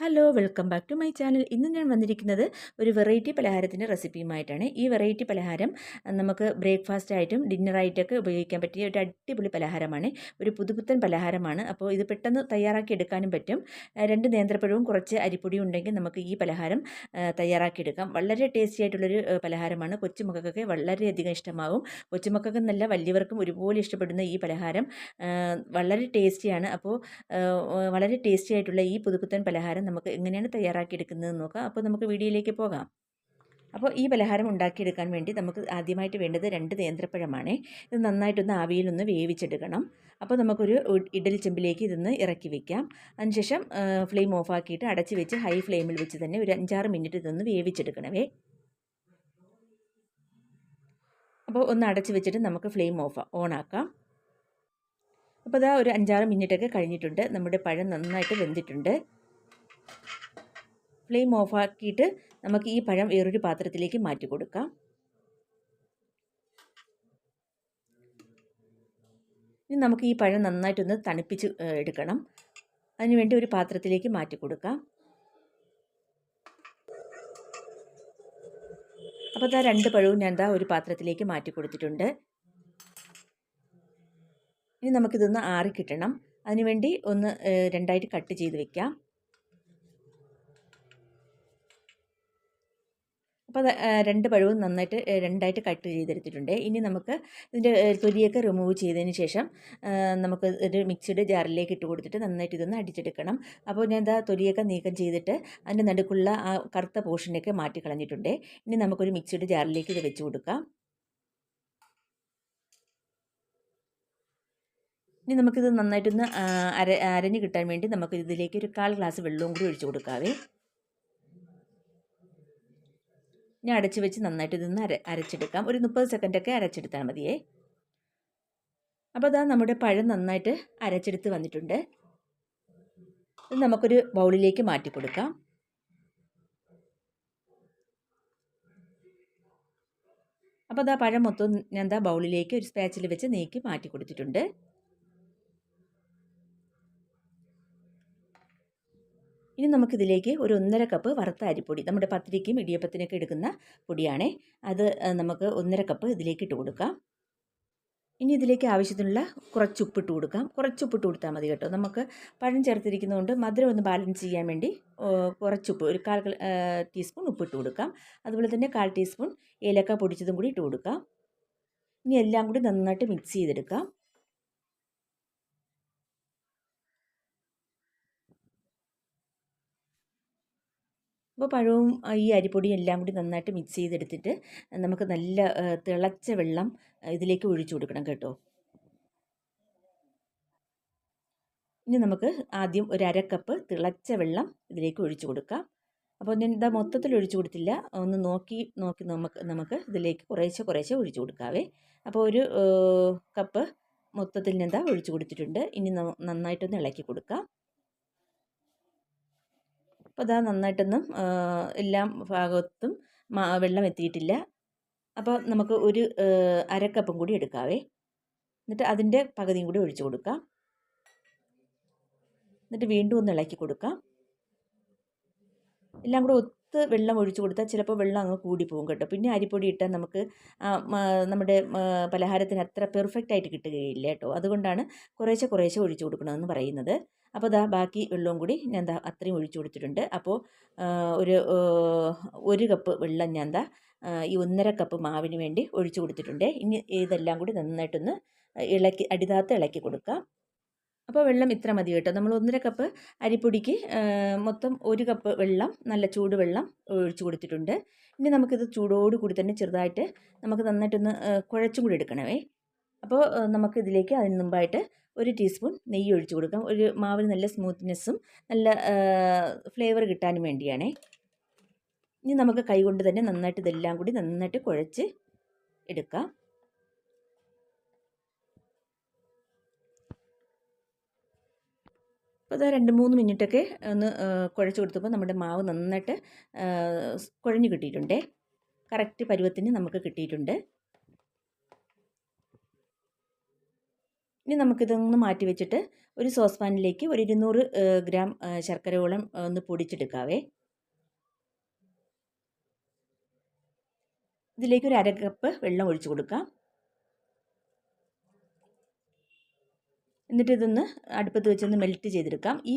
Hello welcome back to my channel. ഇന്ന് ഞാൻ വന്നിരിക്കുന്നത് ഒരു വെറൈറ്റി പലഹാരത്തിൻ്റെ റെസിപ്പിയുമായിട്ടാണ്. ഈ വെറൈറ്റി പലഹാരം നമുക്ക് ബ്രേക്ക്ഫാസ്റ്റ് ആയിട്ടും ഡിന്നറായിട്ടൊക്കെ ഉപയോഗിക്കാൻ പറ്റിയ ഒരു അടിപൊളി പലഹാരമാണ്. ഒരു പുതുപുത്തൻ പലഹാരമാണ്. അപ്പോൾ ഇത് പെട്ടെന്ന് തയ്യാറാക്കി എടുക്കാനും പറ്റും. 2 നേന്ത്രപ്പഴവും കുറച്ച് അരിപ്പൊടിയും ഉണ്ടെങ്കിൽ നമുക്ക് ഈ പലഹാരം തയ്യാറാക്കിയെടുക്കാം. വളരെ ടേസ്റ്റി ആയിട്ടുള്ളൊരു പലഹാരമാണ്. കൊച്ചുമക്കൾക്കൊക്കെ വളരെയധികം ഇഷ്ടമാവും. കൊച്ചുമക്കൾക്കെന്നല്ല വലിയവർക്കും ഒരുപോലെ ഇഷ്ടപ്പെടുന്ന ഈ പലഹാരം വളരെ ടേസ്റ്റിയാണ്. അപ്പോൾ വളരെ ടേസ്റ്റി ആയിട്ടുള്ള ഈ പുതുപുത്തൻ പലഹാരം നമുക്ക് എങ്ങനെയാണ് തയ്യാറാക്കിയെടുക്കുന്നതെന്ന് നോക്കാം. അപ്പോൾ നമുക്ക് വീഡിയോയിലേക്ക് പോകാം. അപ്പോൾ ഈ പലഹാരം ഉണ്ടാക്കിയെടുക്കാൻ വേണ്ടി നമുക്ക് ആദ്യമായിട്ട് വേണ്ടത് 2 നേന്ത്രപ്പഴമാണ്. ഇത് നന്നായിട്ടൊന്ന് ആവിയിലൊന്ന് വേവിച്ചെടുക്കണം. അപ്പോൾ നമുക്കൊരു ഇഡലി ചെമ്പിലേക്ക് ഇതൊന്ന് ഇറക്കി വെക്കാം. അതിനുശേഷം ഫ്ലെയിം ഓഫാക്കിയിട്ട് അടച്ച് വെച്ച് ഹൈ ഫ്ലെയിമിൽ വെച്ച് തന്നെ ഒരു 5-6 മിനിറ്റ് ഇതൊന്ന് വേവിച്ചെടുക്കണമേ. അപ്പോൾ ഒന്ന് അടച്ച് വെച്ചിട്ട് നമുക്ക് ഫ്ലെയിം ഓണാക്കാം. അപ്പോൾ ഇതാ ഒരു 5-6 മിനിറ്റൊക്കെ കഴിഞ്ഞിട്ടുണ്ട്. നമ്മുടെ പഴം നന്നായിട്ട് വെന്തിട്ടുണ്ട്. ഫ്ലെയിം ഓഫാക്കിയിട്ട് നമുക്ക് ഈ പഴം വേറൊരു പാത്രത്തിലേക്ക് മാറ്റി കൊടുക്കാം. ഇനി നമുക്ക് ഈ പഴം നന്നായിട്ടൊന്ന് തണുപ്പിച്ച് എടുക്കണം. അതിനുവേണ്ടി ഒരു പാത്രത്തിലേക്ക് മാറ്റി കൊടുക്കാം. അപ്പോൾ ഇതാ 2 പഴവും ഞാൻ ഒരു പാത്രത്തിലേക്ക് മാറ്റി കൊടുത്തിട്ടുണ്ട്. ഇനി നമുക്കിതൊന്ന് ആറിക്കിട്ടണം. അതിനുവേണ്ടി ഒന്ന് 2ആയിട്ട് കട്ട് ചെയ്ത് വെക്കാം. അപ്പോൾ 2 പഴവും നന്നായിട്ട് 2ആയിട്ട് കട്ട് ചെയ്തെടുത്തിട്ടുണ്ട്. ഇനി നമുക്ക് ഇതിൻ്റെ തൊലിയൊക്കെ റിമൂവ് ചെയ്തതിന് ശേഷം നമുക്ക് ഒരു മിക്സിയുടെ ജാറിലേക്ക് ഇട്ട് കൊടുത്തിട്ട് നന്നായിട്ട് ഇതൊന്ന് അടിച്ചെടുക്കണം. അപ്പോൾ ഞാൻ തൊലിയൊക്കെ നീക്കം ചെയ്തിട്ട് അതിൻ്റെ നടുക്കുള്ള ആ കറുത്ത പോർഷനൊക്കെ മാറ്റി കളഞ്ഞിട്ടുണ്ട്. ഇനി നമുക്കൊരു മിക്സിയുടെ ജാറിലേക്ക് ഇത് വെച്ച് കൊടുക്കാം. ഇനി നമുക്കിത് നന്നായിട്ടൊന്ന് അരഞ്ഞ് കിട്ടാൻ വേണ്ടി നമുക്ക് ഇതിലേക്ക് ഒരു 1/4 ഗ്ലാസ് വെള്ളവും കൂടി ഒഴിച്ച് കൊടുക്കാവേ. ഇനി അടച്ച് വെച്ച് നന്നായിട്ട് ഇതൊന്ന് അരച്ചെടുക്കാം. ഒരു 30 സെക്കൻഡൊക്കെ അരച്ചെടുത്താൽ മതിയേ. അപ്പോൾ അതാ നമ്മുടെ പഴം നന്നായിട്ട് അരച്ചെടുത്ത് വന്നിട്ടുണ്ട്. ഇത് നമുക്കൊരു ബൗളിലേക്ക് മാറ്റി കൊടുക്കാം. അപ്പോൾ അതാ പഴം മൊത്തം ഞാൻ ബൗളിലേക്ക് ഒരു സ്പാച്ചിൽ വെച്ച് നീക്കി മാറ്റി കൊടുത്തിട്ടുണ്ട്. ഇനി നമുക്കിതിലേക്ക് ഒരു 1/2 കപ്പ് വറുത്ത അരിപ്പൊടി, നമ്മുടെ പത്തിരിക്കും ഇടിയപ്പത്തിനൊക്കെ എടുക്കുന്ന പൊടിയാണേ, അത് നമുക്ക് 1/2 കപ്പ് ഇതിലേക്ക് ഇട്ട് കൊടുക്കാം. ഇനി ഇതിലേക്ക് ആവശ്യത്തിനുള്ള കുറച്ച് ഉപ്പിട്ട് കൊടുക്കാം. കുറച്ച് ഉപ്പിട്ട് കൊടുത്താൽ മതി കേട്ടോ. നമുക്ക് പഴം ചേർത്തിരിക്കുന്നതുകൊണ്ട് മധുരം ഒന്ന് ബാലൻസ് ചെയ്യാൻ വേണ്ടി കുറച്ചുപ്പ്, ഒരു 1/4 ടീസ്പൂൺ ഉപ്പിട്ട് കൊടുക്കാം. അതുപോലെ തന്നെ 1/4 ടീസ്പൂൺ ഏലക്ക പൊടിച്ചതും കൂടി ഇട്ട് കൊടുക്കാം. ഇനി എല്ലാം കൂടി നന്നായിട്ട് മിക്സ് ചെയ്തെടുക്കാം. അപ്പോൾ പഴവും ഈ അരിപ്പൊടിയും എല്ലാം കൂടി നന്നായിട്ട് മിക്സ് ചെയ്തെടുത്തിട്ട് നമുക്ക് നല്ല തിളച്ച വെള്ളം ഇതിലേക്ക് ഒഴിച്ചു കൊടുക്കണം കേട്ടോ. ഇനി നമുക്ക് ആദ്യം ഒരു 1/2 കപ്പ് തിളച്ച വെള്ളം ഇതിലേക്ക് ഒഴിച്ചു കൊടുക്കാം. അപ്പോൾ ഞാൻ മൊത്തത്തിൽ ഒഴിച്ചു കൊടുത്തില്ല, ഒന്ന് നോക്കി നമുക്ക് ഇതിലേക്ക് കുറേശ്ശെ ഒഴിച്ചു കൊടുക്കാവേ. അപ്പോൾ ഒരു കപ്പ് മൊത്തത്തിൽ ഞാൻ ഒഴിച്ചു കൊടുത്തിട്ടുണ്ട്. ഇനി നന്നായിട്ടൊന്ന് ഇളക്കി കൊടുക്കാം. അപ്പോൾ അതാ നന്നായിട്ടൊന്നും എല്ലാ ഭാഗത്തും വെള്ളം എത്തിയിട്ടില്ല. അപ്പോൾ നമുക്ക് ഒരു 1/2 കപ്പും കൂടി എടുക്കാവേ. എന്നിട്ട് അതിൻ്റെ പകുതിയും കൂടി ഒഴിച്ചു കൊടുക്കാം. എന്നിട്ട് വീണ്ടും ഒന്ന് ഇളക്കി കൊടുക്കാം. എല്ലാം കൂടെ ഒത്ത് വെള്ളം ഒഴിച്ചു കൊടുത്താൽ ചിലപ്പോൾ വെള്ളം അങ്ങ് കൂടിപ്പോകും കേട്ടോ. പിന്നെ അരിപ്പൊടി ഇട്ടാൽ നമുക്ക് നമ്മുടെ പലഹാരത്തിന് അത്ര പെർഫെക്റ്റ് ആയിട്ട് കിട്ടുകയില്ല കേട്ടോ. അതുകൊണ്ടാണ് കുറേശ്ശെ ഒഴിച്ചു കൊടുക്കണമെന്ന് പറയുന്നത്. അപ്പോൾ ബാക്കി വെള്ളവും കൂടി ഞാൻ അത്രയും ഒഴിച്ചു കൊടുത്തിട്ടുണ്ട്. അപ്പോൾ ഒരു കപ്പ് വെള്ളം ഞാൻ ഈ 1/2 കപ്പ് മാവിന് വേണ്ടി ഒഴിച്ചു കൊടുത്തിട്ടുണ്ട്. ഇനി ഇതെല്ലാം കൂടി നന്നായിട്ടൊന്ന് ഇളക്കി കൊടുക്കാം. അപ്പോൾ വെള്ളം ഇത്ര മതി കേട്ടോ. നമ്മൾ 1/2 കപ്പ് അരിപ്പൊടിക്ക് മൊത്തം 1 കപ്പ് വെള്ളം, നല്ല ചൂടുവെള്ളം ഒഴിച്ചു കൊടുത്തിട്ടുണ്ട്. ഇനി നമുക്കിത് ചൂടോടുകൂടി തന്നെ ചെറുതായിട്ട് നമുക്ക് നന്നായിട്ടൊന്ന് കുഴച്ചും കൂടി എടുക്കണമേ. അപ്പോൾ നമുക്കിതിലേക്ക് അതിന് മുമ്പായിട്ട് 1 ടീസ്പൂൺ നെയ്യ് ഒഴിച്ചു കൊടുക്കാം. ഒരു മാവിന് നല്ല സ്മൂത്ത്നെസ്സും നല്ല ഫ്ലേവർ കിട്ടാനും വേണ്ടിയാണേ. ഇനി നമുക്ക് കൈകൊണ്ട് തന്നെ നന്നായിട്ട് ഇതെല്ലാം കൂടി നന്നായിട്ട് കുഴച്ച് എടുക്കാം. അപ്പോൾ അത് 2-3 മിനിറ്റൊക്കെ ഒന്ന് കുഴച്ച് കൊടുത്തപ്പോൾ നമ്മുടെ മാവ് നന്നായിട്ട് കുഴഞ്ഞ് കിട്ടിയിട്ടുണ്ടേ. കറക്റ്റ് പരുവത്തിന് നമുക്ക് കിട്ടിയിട്ടുണ്ട്. ഇനി നമുക്കിതൊന്ന് മാറ്റി വെച്ചിട്ട് ഒരു സോസ് പാനിലേക്ക് ഒരു 200 ഗ്രാം ശർക്കരയോളം ഒന്ന് പൊടിച്ചെടുക്കാവേ. ഇതിലേക്ക് ഒരു 1/2 കപ്പ് വെള്ളം ഒഴിച്ചു കൊടുക്കാം. എന്നിട്ട് ഇതൊന്ന് അടുപ്പത്ത് വെച്ചൊന്ന് മെൽറ്റ് ചെയ്തെടുക്കാം. ഈ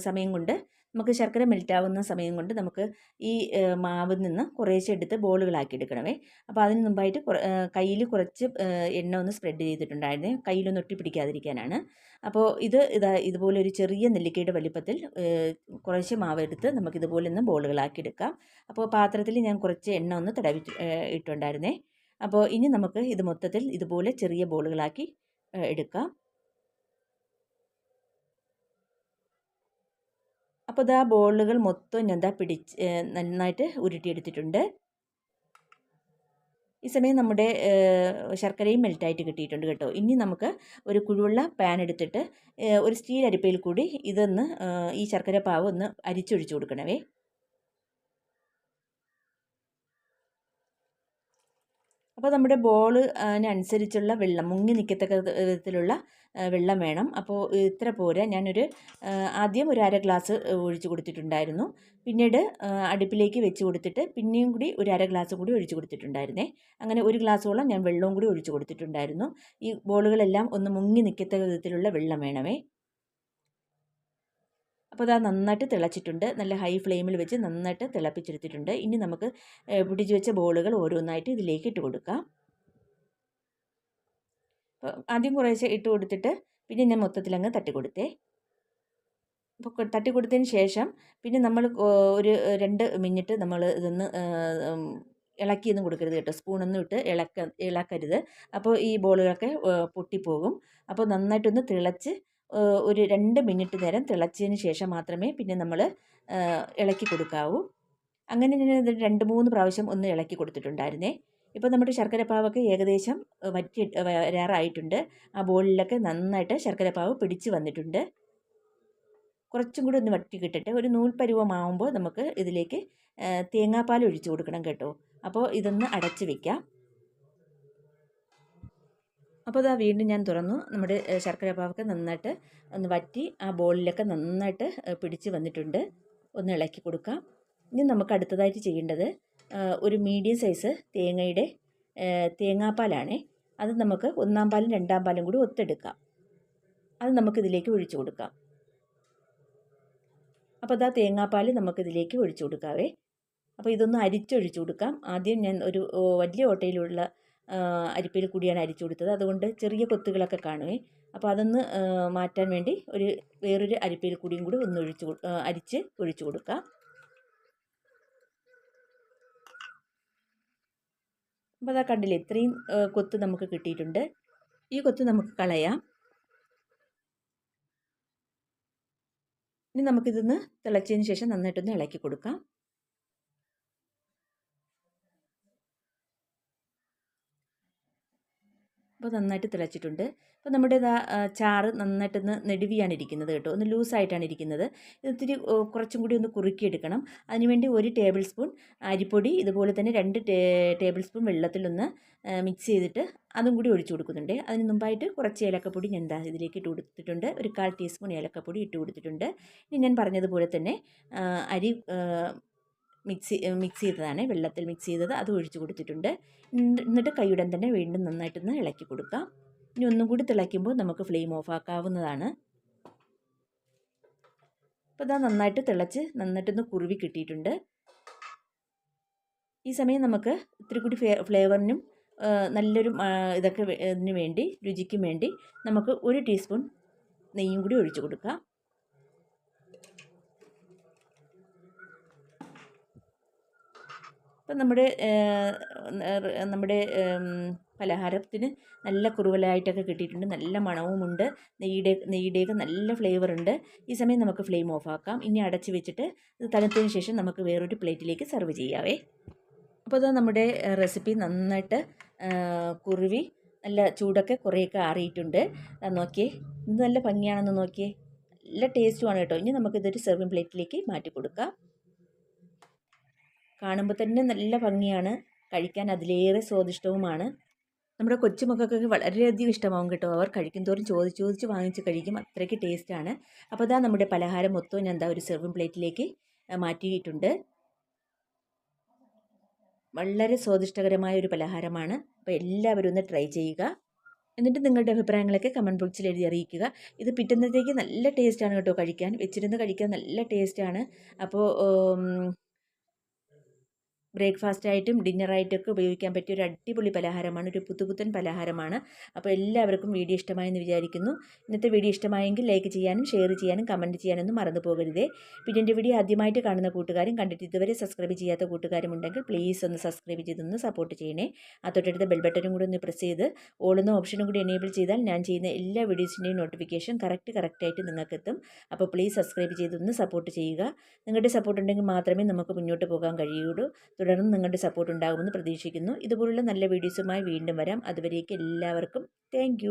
സമയം കൊണ്ട് നമുക്ക് ശർക്കര മെൽറ്റാവുന്ന സമയം കൊണ്ട് നമുക്ക് ഈ മാവിൽ നിന്ന് കുറേശ്ശെ എടുത്ത് ബോളുകളാക്കി എടുക്കണമേ. അപ്പോൾ അതിന് മുമ്പായിട്ട് കയ്യിൽ കുറച്ച് എണ്ണ ഒന്ന് സ്പ്രെഡ് ചെയ്തിട്ടുണ്ടായിരുന്നേ, കയ്യിലൊന്ന് ഒട്ടിപ്പിടിക്കാതിരിക്കാനാണ്. അപ്പോൾ ഇതുപോലെ ഒരു ചെറിയ നെല്ലിക്കയുടെ വലിപ്പത്തിൽ കുറേശ്ശെ മാവെടുത്ത് നമുക്കിതുപോലെ ഒന്ന് ബോളുകളാക്കി എടുക്കാം. അപ്പോൾ പാത്രത്തിൽ ഞാൻ കുറച്ച് എണ്ണ ഒന്ന് തടവി ഇട്ടുണ്ടായിരുന്നേ. അപ്പോൾ ഇനി നമുക്ക് ഇത് മൊത്തത്തിൽ ഇതുപോലെ ചെറിയ ബോളുകളാക്കി എടുക്കാം. അപ്പോൾ ഇതാ ബോളുകൾ മൊത്തം ഞാൻ നന്നായിട്ട് ഉരുട്ടിയെടുത്തിട്ടുണ്ട്. ഈ സമയം നമ്മുടെ ശർക്കരയും മെൽറ്റായിട്ട് കിട്ടിയിട്ടുണ്ട് കേട്ടോ. ഇനി നമുക്ക് ഒരു കുഴിവുള്ള പാൻ എടുത്തിട്ട് ഒരു സ്റ്റീൽ അരിപ്പയിൽ കൂടി ഇതൊന്ന് ഈ ശർക്കര പാവ് ഒന്ന് അരിച്ചൊഴിച്ചു കൊടുക്കണമേ. അപ്പോൾ നമ്മുടെ ബോളിനനുസരിച്ചുള്ള വെള്ളം, മുങ്ങി നിൽക്കത്തക്ക വിധത്തിലുള്ള വെള്ളം വേണം. അപ്പോൾ ഇത്ര പോരാ. ഞാനൊരു ആദ്യം ഒരു 1/2 ഗ്ലാസ് ഒഴിച്ച് കൊടുത്തിട്ടുണ്ടായിരുന്നു. പിന്നീട് അടുപ്പിലേക്ക് വെച്ച് കൊടുത്തിട്ട് പിന്നെയും കൂടി ഒരു 1/2 ഗ്ലാസ് കൂടി ഒഴിച്ച് കൊടുത്തിട്ടുണ്ടായിരുന്നേ. അങ്ങനെ 1 ഗ്ലാസോളം ഞാൻ വെള്ളവും കൂടി ഒഴിച്ച് കൊടുത്തിട്ടുണ്ടായിരുന്നു. ഈ ബോളുകളെല്ലാം ഒന്ന് മുങ്ങി നിൽക്കത്തക്ക വിധത്തിലുള്ള വെള്ളം വേണമേ. അപ്പോൾ അത് നന്നായിട്ട് തിളച്ചിട്ടുണ്ട്. നല്ല ഹൈ ഫ്ലെയിമിൽ വെച്ച് നന്നായിട്ട് തിളപ്പിച്ചെടുത്തിട്ടുണ്ട്. ഇനി നമുക്ക് പിടിച്ച് വെച്ച ബോളുകൾ ഓരോന്നായിട്ട് ഇതിലേക്ക് ഇട്ട് കൊടുക്കാം. ആദ്യം കുറേശ്ശെ ഇട്ട് കൊടുത്തിട്ട് പിന്നെ ഞാൻ മൊത്തത്തിലങ്ങ് തട്ടിക്കൊടുത്തേ. അപ്പോൾ തട്ടിക്കൊടുത്തതിന് ശേഷം പിന്നെ നമ്മൾ ഒരു 2 മിനിറ്റ് നമ്മൾ ഇതൊന്ന് ഇളക്കിയൊന്നും കൊടുക്കരുത് കേട്ടോ. സ്പൂണൊന്നും ഇട്ട് ഇളക്കരുത്. അപ്പോൾ ഈ ബോളുകളൊക്കെ പൊട്ടിപ്പോകും. അപ്പോൾ നന്നായിട്ടൊന്ന് തിളച്ച് ഒരു 2 മിനിറ്റ് നേരം തിളച്ചതിന് ശേഷം മാത്രമേ പിന്നെ നമ്മൾ ഇളക്കി കൊടുക്കാവൂ. അങ്ങനെ ഞാൻ 2-3 പ്രാവശ്യം ഒന്ന് ഇളക്കി കൊടുത്തിട്ടുണ്ടായിരുന്നേ. ഇപ്പോൾ നമ്മുടെ ശർക്കരപ്പാവൊക്കെ ഏകദേശം വരാറായിട്ടുണ്ട്. ആ ബോളിലൊക്കെ നന്നായിട്ട് ശർക്കരപ്പാവ് പിടിച്ച് വന്നിട്ടുണ്ട്. കുറച്ചും കൂടി ഒന്ന് വറ്റി കിട്ടട്ടെ. ഒരു നൂൽ പരുവമാകുമ്പോൾ നമുക്ക് ഇതിലേക്ക് തേങ്ങാപ്പാൽ ഒഴിച്ച് കൊടുക്കണം കേട്ടോ. അപ്പോൾ ഇതൊന്ന് അടച്ച് വയ്ക്കാം. അപ്പോൾ ഇതാ വീണ്ടും ഞാൻ തുറന്നു. നമ്മുടെ ശർക്കരപ്പാവൊക്കെ നന്നായിട്ട് ഒന്ന് വറ്റി ആ ബോളിലൊക്കെ നന്നായിട്ട് പിടിച്ച് വന്നിട്ടുണ്ട്. ഒന്ന് ഇളക്കി കൊടുക്കാം. ഇനി നമുക്ക് അടുത്തതായിട്ട് ചെയ്യേണ്ടത് ഒരു മീഡിയം സൈസ് തേങ്ങാപ്പാലാണേ. അത് നമുക്ക് 1-ാം പാലും 2-ാം പാലും കൂടി ഒത്തെടുക്കാം. അത് നമുക്കിതിലേക്ക് ഒഴിച്ചു കൊടുക്കാം. അപ്പോൾ അതാ തേങ്ങാപ്പാൽ നമുക്കിതിലേക്ക് ഒഴിച്ചു കൊടുക്കാവേ. അപ്പോൾ ഇതൊന്ന് അരിച്ചൊഴിച്ചു കൊടുക്കാം. ആദ്യം ഞാൻ ഒരു വലിയ ഓട്ടയിലുള്ള അരിപ്പയിൽ കൂടിയാണ് അരിച്ചു കൊടുത്തത്. അതുകൊണ്ട് ചെറിയ കൊത്തുകളൊക്കെ കാണുമേ. അപ്പോൾ അതൊന്ന് മാറ്റാൻ വേണ്ടി വേറൊരു അരിപ്പയിൽ കൂടിയും കൂടി ഒന്ന് അരിച്ച് ഒഴിച്ചു കൊടുക്കാം. അപ്പോൾ അതാ കണ്ടില്ലേ, ഇത്രയും കൊത്ത് നമുക്ക് കിട്ടിയിട്ടുണ്ട്. ഈ കൊത്ത് നമുക്ക് കളയാം. ഇനി നമുക്കിതൊന്ന് തിളച്ചതിന് ശേഷം നന്നായിട്ടൊന്ന് ഇളക്കി കൊടുക്കാം. അപ്പോൾ നന്നായിട്ട് തിളച്ചിട്ടുണ്ട്. അപ്പോൾ നമ്മുടെ ചാറ് നന്നായിട്ടൊന്ന് നെടുവിയാണ് ഇരിക്കുന്നത് കേട്ടോ. ഒന്ന് ലൂസായിട്ടാണ് ഇരിക്കുന്നത്. ഇതിരി കുറച്ചും കൂടി ഒന്ന് കുറുക്കിയെടുക്കണം. അതിനുവേണ്ടി 1 ടേബിൾ സ്പൂൺ അരിപ്പൊടി ഇതുപോലെ തന്നെ 2 ടേബിൾ സ്പൂൺ വെള്ളത്തിലൊന്ന് മിക്സ് ചെയ്തിട്ട് അതും കൂടി ഒഴിച്ചു കൊടുക്കുന്നുണ്ട്. അതിന് മുമ്പായിട്ട് കുറച്ച് ഏലക്കപ്പൊടി ഞാൻ ഇതിലേക്ക് ഇട്ട് കൊടുത്തിട്ടുണ്ട്. ഒരു 1/4 ടീസ്പൂൺ ഏലക്കപ്പൊടി ഇട്ട് കൊടുത്തിട്ടുണ്ട്. ഇനി ഞാൻ പറഞ്ഞതുപോലെ തന്നെ അരി മിക്സ് ചെയ്തതാണ്, വെള്ളത്തിൽ മിക്സ് ചെയ്തത്, അത് ഒഴിച്ചു കൊടുത്തിട്ടുണ്ട്. എന്നിട്ട് കൈയുടൻ തന്നെ വീണ്ടും നന്നായിട്ടൊന്ന് ഇളക്കി കൊടുക്കാം. ഇനി ഒന്നും കൂടി തിളയ്ക്കുമ്പോൾ നമുക്ക് ഫ്ലെയിം ഓഫ് ആക്കാവുന്നതാണ്. അപ്പോൾ ഇതാ നന്നായിട്ട് തിളച്ച് നന്നായിട്ടൊന്ന് കുറുവി കിട്ടിയിട്ടുണ്ട്. ഈ സമയം നമുക്ക് ഇത്തിരി കൂടി ഫ്ലേവറിനും നല്ലൊരു ഇതിന് വേണ്ടി, രുചിക്കും വേണ്ടി നമുക്ക് 1 ടീസ്പൂൺ നെയ്യും കൂടി ഒഴിച്ചു കൊടുക്കാം. അപ്പം നമ്മുടെ പലഹാരത്തിന് നല്ല കുറുവലായിട്ടൊക്കെ കിട്ടിയിട്ടുണ്ട്. നല്ല മണവുമുണ്ട്. നെയ്യുടെയൊക്കെ നല്ല ഫ്ലേവറുണ്ട്. ഈ സമയം നമുക്ക് ഫ്ലെയിം ഓഫ് ആക്കാം. ഇനി അടച്ച് വെച്ചിട്ട് ഇത് തണുത്തതിന് ശേഷം നമുക്ക് വേറൊരു പ്ലേറ്റിലേക്ക് സെർവ് ചെയ്യാവേ. അപ്പോൾ അത് നമ്മുടെ റെസിപ്പി നന്നായിട്ട് കുറുവി നല്ല ചൂടൊക്കെ കുറേയൊക്കെ ആറിയിട്ടുണ്ട്. നോക്കിയേ, ഇത് നല്ല ഭംഗിയാണെന്ന് നോക്കിയേ, നല്ല ടേസ്റ്റുമാണ് കേട്ടോ. ഇനി നമുക്കിതൊരു സെർവിങ് പ്ലേറ്റിലേക്ക് മാറ്റി കൊടുക്കാം. കാണുമ്പോൾ തന്നെ നല്ല ഭംഗിയാണ്, കഴിക്കാൻ അതിലേറെ സ്വാദിഷ്ടവുമാണ്. നമ്മുടെ കൊച്ചുമക്കൾക്കൊക്കെ വളരെയധികം ഇഷ്ടമാവും കേട്ടോ. അവർ കഴിക്കുന്തോറും ചോദിച്ച് ചോദിച്ച് വാങ്ങിച്ച് കഴിക്കും. അത്രയ്ക്ക് ടേസ്റ്റാണ്. അപ്പോൾ ഇതാ നമ്മുടെ പലഹാരം മൊത്തവും ഞാൻ ഒരു സെർവിങ് പ്ലേറ്റിലേക്ക് മാറ്റിയിട്ടുണ്ട്. വളരെ സ്വാദിഷ്ടകരമായ ഒരു പലഹാരമാണ്. അപ്പോൾ എല്ലാവരും ഒന്ന് ട്രൈ ചെയ്യുക. എന്നിട്ട് നിങ്ങളുടെ അഭിപ്രായങ്ങളൊക്കെ കമൻറ്റ് ബോക്സിൽ എഴുതി അറിയിക്കുക. ഇത് പിറ്റുന്നത്തേക്ക് നല്ല ടേസ്റ്റാണ് കേട്ടോ കഴിക്കാൻ. വെച്ചിരുന്ന് കഴിക്കാൻ നല്ല ടേസ്റ്റാണ്. അപ്പോൾ ബ്രേക്ക്ഫാസ്റ്റ് ആയിട്ടും ഡിന്നറായിട്ടൊക്കെ ഉപയോഗിക്കാൻ പറ്റിയ ഒരു അടിപൊളി പലഹാരമാണ്. ഒരു പുതുപുത്തൻ പലഹാരമാണ്. അപ്പോൾ എല്ലാവർക്കും വീഡിയോ ഇഷ്ടമായെന്ന് വിചാരിക്കുന്നു. ഇന്നത്തെ വീഡിയോ ഇഷ്ടമായെങ്കിൽ ലൈക്ക് ചെയ്യാനും ഷെയർ ചെയ്യാനും കമൻറ്റ് ചെയ്യാനൊന്നും മറന്നു പോകരുതേ. പിന്നെ എൻ്റെ വീഡിയോ ആദ്യമായിട്ട് കാണുന്ന കൂട്ടുകാരും കണ്ടിട്ട് ഇതുവരെ സബ്സ്ക്രൈബ് ചെയ്യാത്ത കൂട്ടുകാരും ഉണ്ടെങ്കിൽ പ്ലീസ് ഒന്ന് സബ്സ്ക്രൈബ് ചെയ്തൊന്ന് സപ്പോർട്ട് ചെയ്യണേ. ആ തൊട്ടടുത്ത ബെൽ ബട്ടനും കൂടി ഒന്ന് പ്രസ് ചെയ്ത് ഓളുന്ന ഓപ്ഷനും കൂടി എനേബിൾ ചെയ്താൽ ഞാൻ ചെയ്യുന്ന എല്ലാ വീഡിയോസിൻ്റെയും നോട്ടിഫിക്കേഷൻ കറക്റ്റായിട്ട് നിങ്ങൾക്ക് എത്തും. അപ്പോൾ പ്ലീസ് സബ്സ്ക്രൈബ് ചെയ്തൊന്ന് സപ്പോർട്ട് ചെയ്യുക. നിങ്ങളുടെ സപ്പോർട്ട് ഉണ്ടെങ്കിൽ മാത്രമേ നമുക്ക് മുന്നോട്ട് പോകാൻ കഴിയുള്ളൂ. തുടർന്ന് നിങ്ങളുടെ സപ്പോർട്ട് ഉണ്ടാകുമെന്ന് പ്രതീക്ഷിക്കുന്നു. ഇതുപോലുള്ള നല്ല വീഡിയോസുമായി വീണ്ടും വരാം. അതുവരേക്കും എല്ലാവർക്കും താങ്ക്